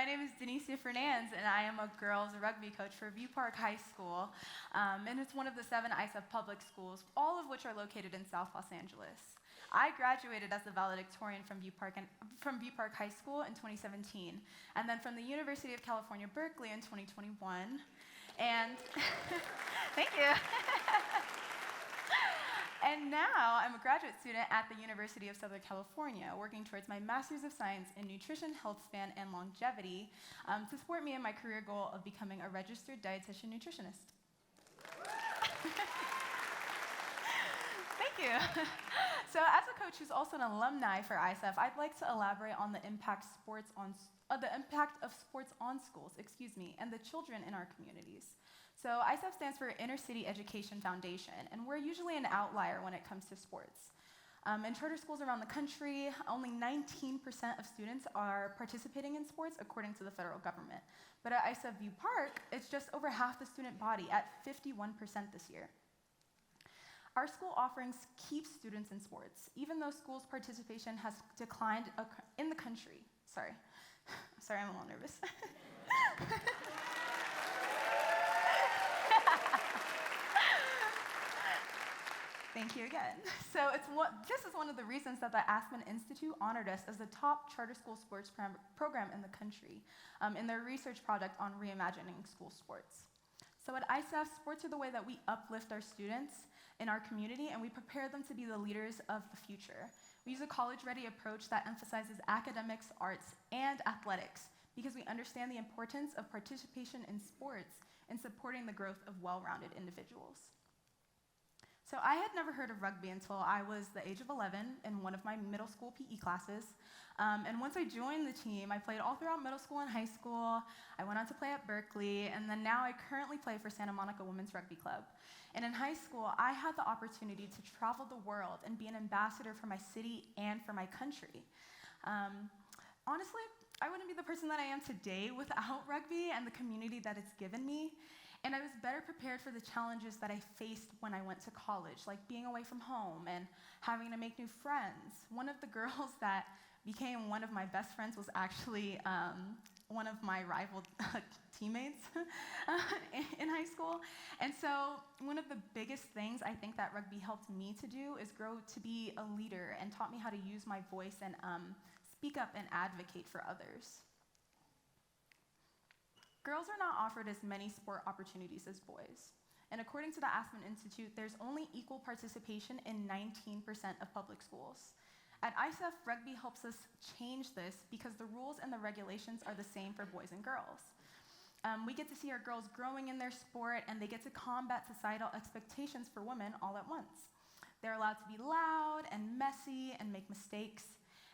My name is Denecia Fernandes, and I am a girls rugby coach for View Park High School, and it's one of the 7 ICEF public schools, all of which are located in South Los Angeles. I graduated as the valedictorian from View Park High School in 2017, and then from the University of California, Berkeley in 2021, and thank you. And now I'm a graduate student at the University of Southern California, working towards my Master's of Science in Nutrition, Health Span, and Longevity to support me in my career goal of becoming a registered dietitian nutritionist. Thank you. So as a coach who's also an alumni for ICEF, I'd like to elaborate on the impact of sports on schools, and the children in our communities. So ICEF stands for Inner City Education Foundation, and we're usually an outlier when it comes to sports. In charter schools around the country, only 19% of students are participating in sports according to the federal government. But at ICEF View Park, it's just over half the student body at 51% this year. Our school offerings keep students in sports, even though schools' participation has declined in the country. Sorry, I'm a little nervous. Thank you again. So this is one of the reasons that the Aspen Institute honored us as the top charter school sports program in the country in their research project on reimagining school sports. So at ICEF, sports are the way that we uplift our students in our community, and we prepare them to be the leaders of the future. We use a college-ready approach that emphasizes academics, arts, and athletics because we understand the importance of participation in sports and supporting the growth of well-rounded individuals. So I had never heard of rugby until I was the age of 11 in one of my middle school PE classes. And once I joined the team, I played all throughout middle school and high school. I went on to play at Berkeley, and then now I currently play for Santa Monica Women's Rugby Club. And in high school, I had the opportunity to travel the world and be an ambassador for my city and for my country. Honestly, I wouldn't be the person that I am today without rugby and the community that it's given me. And I was better prepared for the challenges that I faced when I went to college, like being away from home and having to make new friends. One of the girls that became one of my best friends was actually one of my rival teammates in high school. And so one of the biggest things I think that rugby helped me to do is grow to be a leader and taught me how to use my voice and speak up and advocate for others. Girls are not offered as many sport opportunities as boys. And according to the Aspen Institute, there's only equal participation in 19% of public schools. At ICEF, rugby helps us change this because the rules and the regulations are the same for boys and girls. We get to see our girls growing in their sport, and they get to combat societal expectations for women all at once. They're allowed to be loud and messy and make mistakes.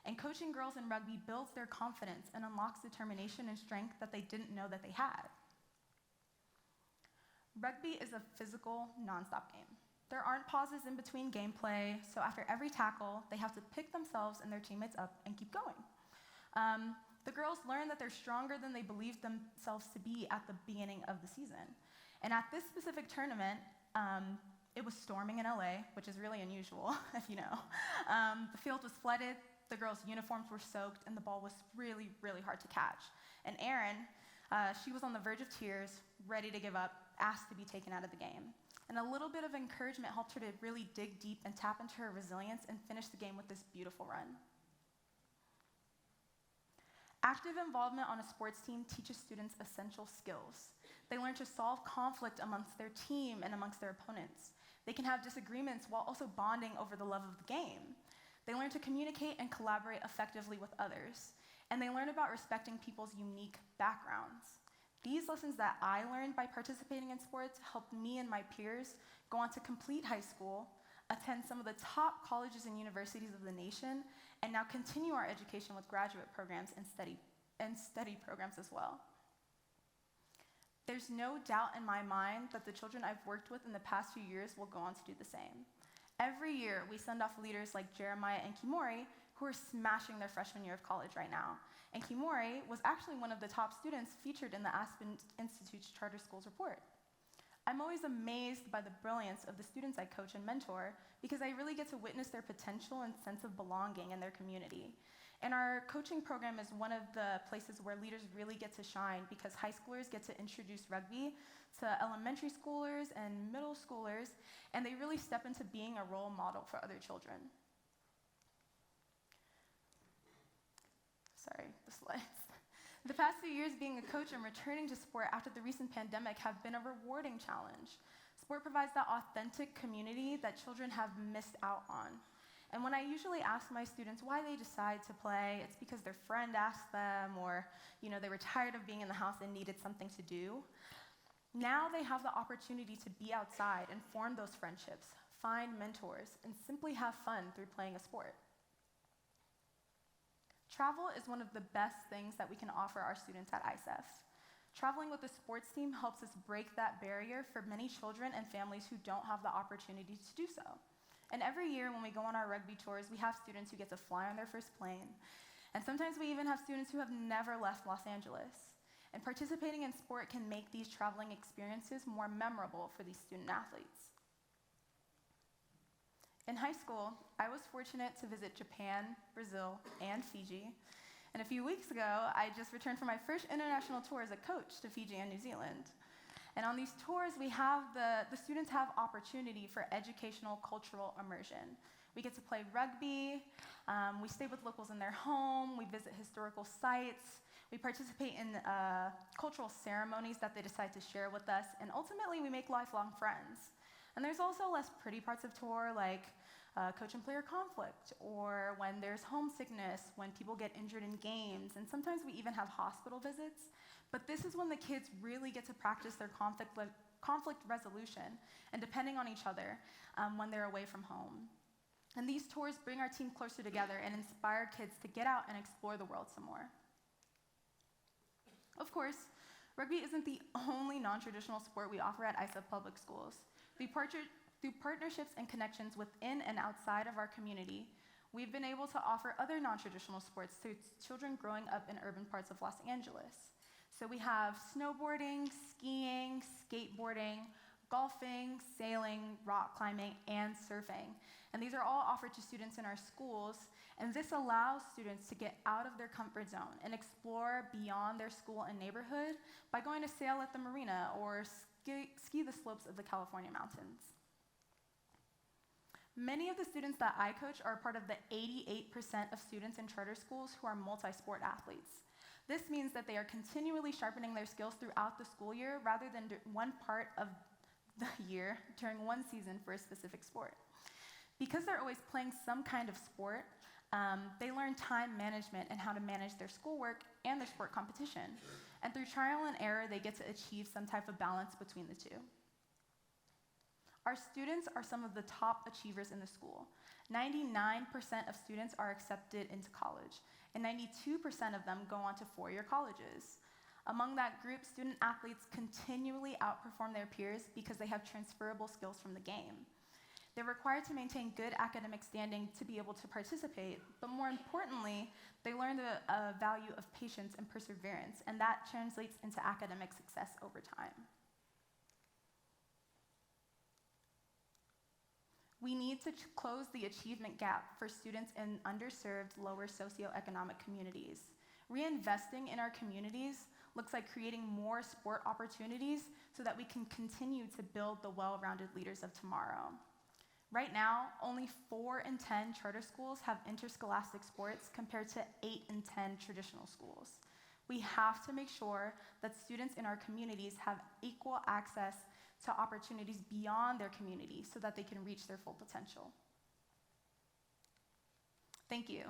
And coaching girls in rugby builds their confidence and unlocks determination and strength that they didn't know that they had. Rugby is a physical, nonstop game. There aren't pauses in between gameplay, so after every tackle, they have to pick themselves and their teammates up and keep going. The girls learn that they're stronger than they believed themselves to be at the beginning of the season. And at this specific tournament, it was storming in LA, which is really unusual, if you know. The field was flooded. The girls' uniforms were soaked, and the ball was really, really hard to catch. And Erin, she was on the verge of tears, ready to give up, asked to be taken out of the game. And a little bit of encouragement helped her to really dig deep and tap into her resilience and finish the game with this beautiful run. Active involvement on a sports team teaches students essential skills. They learn to solve conflict amongst their team and amongst their opponents. They can have disagreements while also bonding over the love of the game. They learn to communicate and collaborate effectively with others, and they learn about respecting people's unique backgrounds. These lessons that I learned by participating in sports helped me and my peers go on to complete high school, attend some of the top colleges and universities of the nation, and now continue our education with graduate programs and study programs as well. There's no doubt in my mind that the children I've worked with in the past few years will go on to do the same. Every year, we send off leaders like Jeremiah and Kimori, who are smashing their freshman year of college right now. And Kimori was actually one of the top students featured in the Aspen Institute's Charter Schools report. I'm always amazed by the brilliance of the students I coach and mentor because I really get to witness their potential and sense of belonging in their community. And our coaching program is one of the places where leaders really get to shine because high schoolers get to introduce rugby to elementary schoolers and middle schoolers, and they really step into being a role model for other children. Sorry, the slides. The past few years being a coach and returning to sport after the recent pandemic have been a rewarding challenge. Sport provides that authentic community that children have missed out on. And when I usually ask my students why they decide to play, it's because their friend asked them, or they were tired of being in the house and needed something to do. Now they have the opportunity to be outside and form those friendships, find mentors, and simply have fun through playing a sport. Travel is one of the best things that we can offer our students at ICEF. Traveling with a sports team helps us break that barrier for many children and families who don't have the opportunity to do so. And every year when we go on our rugby tours, we have students who get to fly on their first plane. And sometimes we even have students who have never left Los Angeles. And participating in sport can make these traveling experiences more memorable for these student athletes. In high school, I was fortunate to visit Japan, Brazil, and Fiji. And a few weeks ago, I just returned from my first international tour as a coach to Fiji and New Zealand. And on these tours, we have the students have opportunity for educational cultural immersion. We get to play rugby, we stay with locals in their home, we visit historical sites, we participate in cultural ceremonies that they decide to share with us, and ultimately we make lifelong friends. And there's also less pretty parts of tour, like coach and player conflict, or when there's homesickness, when people get injured in games, and sometimes we even have hospital visits. But this is when the kids really get to practice their conflict resolution and depending on each other when they're away from home. And these tours bring our team closer together and inspire kids to get out and explore the world some more. Of course, rugby isn't the only non-traditional sport we offer at ICEF Public Schools. Through partnerships and connections within and outside of our community, we've been able to offer other non-traditional sports to children growing up in urban parts of Los Angeles. So we have snowboarding, skiing, skateboarding, golfing, sailing, rock climbing, and surfing. And these are all offered to students in our schools, and this allows students to get out of their comfort zone and explore beyond their school and neighborhood by going to sail at the marina or ski the slopes of the California mountains. Many of the students that I coach are part of the 88% of students in charter schools who are multi-sport athletes. This means that they are continually sharpening their skills throughout the school year rather than one part of the year during one season for a specific sport. Because they're always playing some kind of sport, they learn time management and how to manage their schoolwork and their sport competition. And through trial and error, they get to achieve some type of balance between the two. Our students are some of the top achievers in the school. 99% of students are accepted into college, and 92% of them go on to four-year colleges. Among that group, student athletes continually outperform their peers because they have transferable skills from the game. They're required to maintain good academic standing to be able to participate, but more importantly, they learn the value of patience and perseverance, and that translates into academic success over time. We need to close the achievement gap for students in underserved, lower socioeconomic communities. Reinvesting in our communities looks like creating more sport opportunities so that we can continue to build the well-rounded leaders of tomorrow. Right now, only 4 in 10 charter schools have interscholastic sports compared to 8 in 10 traditional schools. We have to make sure that students in our communities have equal access to opportunities beyond their community so that they can reach their full potential. Thank you.